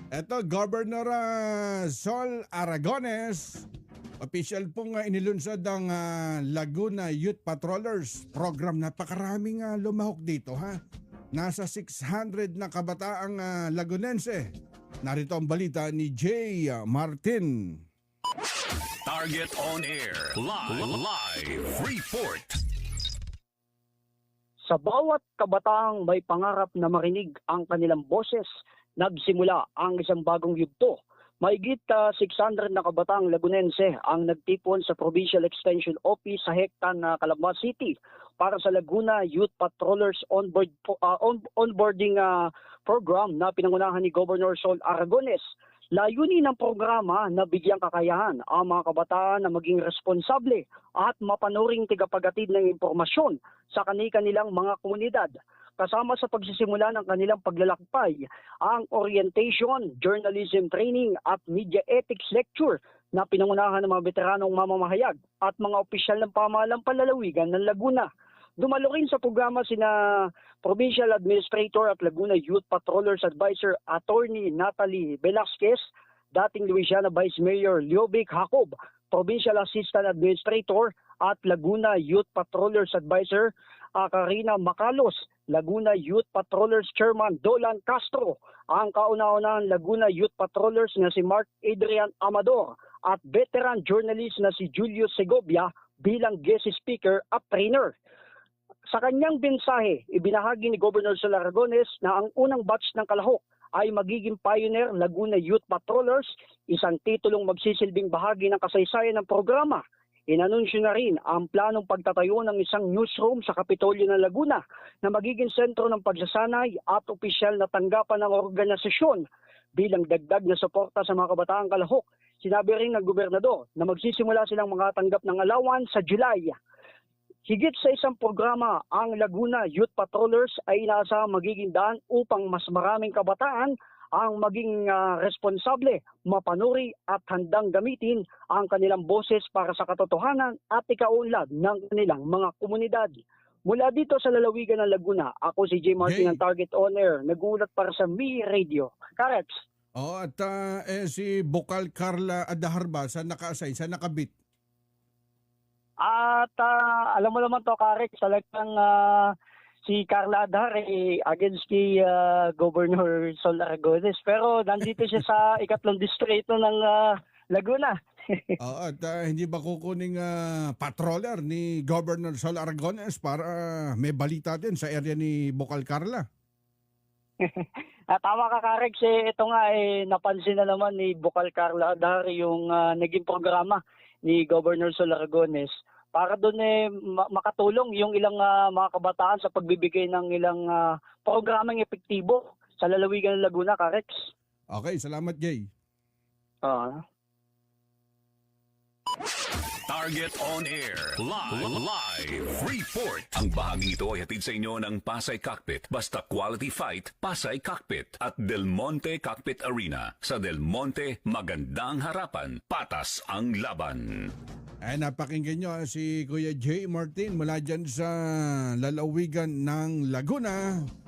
Eto, Governor Sol Aragones, official pong inilunsad ang Laguna Youth Patrollers Program. Napakaraming lumahok dito ha. Nasa 600 na kabataang Lagunense. Narito ang balita ni Jay Martin. Target on air. Live report. Sa bawat kabataang may pangarap na marinig ang kanilang boses, nagsimula ang isang bagong yugto. Mahigit 600 na kabataang Lagunense ang nagtipon sa Provincial Extension Office sa Hectan, Calamba City para sa Laguna Youth Patrollers onboarding program na pinangunahan ni Governor Sol Aragones. Layunin ng programa na bigyang kakayahan ang mga kabataan na maging responsable at mapanuring tigapagatid ng impormasyon sa kanilang mga komunidad. Kasama sa pagsisimula ng kanilang paglalakbay, ang orientation, journalism training at media ethics lecture na pinangunahan ng mga veteranong mamamahayag at mga opisyal ng pamahalang panlalawigan ng Laguna. Dumalo rin sa programa sina Provincial Administrator at Laguna Youth Patrollers Advisor Attorney Natalie Velasquez, dating Louisiana Vice Mayor Leovic Jacob, Provincial Assistant Administrator at Laguna Youth Patrollers Advisor Karina Macalos, Laguna Youth Patrollers Chairman Dolan Castro, ang kauna-unahang Laguna Youth Patrollers na si Mark Adrian Amador at veteran journalist na si Julius Segovia bilang guest speaker at trainer. Sa kanyang mensahe, ibinahagi ni Governor Sol Aragones na ang unang batch ng kalahok ay magiging Pioneer Laguna Youth Patrollers, isang titulong magsisilbing bahagi ng kasaysayan ng programa. Inanunsyo na rin ang planong pagtatayo ng isang newsroom sa Kapitolyo ng Laguna na magiging sentro ng pagsasanay at opisyal na tanggapan ng organisasyon. Bilang dagdag na suporta sa mga kabataang kalahok, sinabi rin ng gobernador na magsisimula silang makatanggap ng allowance sa July. Higit sa isang programa, ang Laguna Youth Patrollers ay inaasahang magiging daan upang mas maraming kabataan ang maging responsable, mapanuri at handang gamitin ang kanilang boses para sa katotohanan at ikaunlad ng kanilang mga komunidad. Mula dito sa lalawigan ng Laguna, ako si Jay Martin ng Target On Air, nag-uulat para sa Mi Radio. Karex. At si Bokal Carla Adaharba, saan naka-assign, saan nakabit? At alam mo naman to, Karex, talagang si Carla Adhar against kay Governor Sol Aragones. Pero nandito siya sa ikatlong distrito ng Laguna. At hindi ba kukuning patroller ni Governor Sol Aragones para may balita din sa area ni Bokal Carla? Tama ka, Karex. Ito nga napansin na naman ni Bokal Carla Adhar yung naging programa ni Governor Sol Aragones para doon makatulong yung ilang mga kabataan sa pagbibigay ng ilang programang epektibo sa lalawigan ng Laguna, Karex. Okay, salamat Jay. Target on air. Live report. Ang bahaging ito ay hatid sa inyo ng Pasay Cockpit. Basta quality fight, Pasay Cockpit. At Del Monte Cockpit Arena. Sa Del Monte, magandang harapan. Patas ang laban. Ay, napakinggan nyo si Kuya Jay Martin mula dyan sa lalawigan ng Laguna.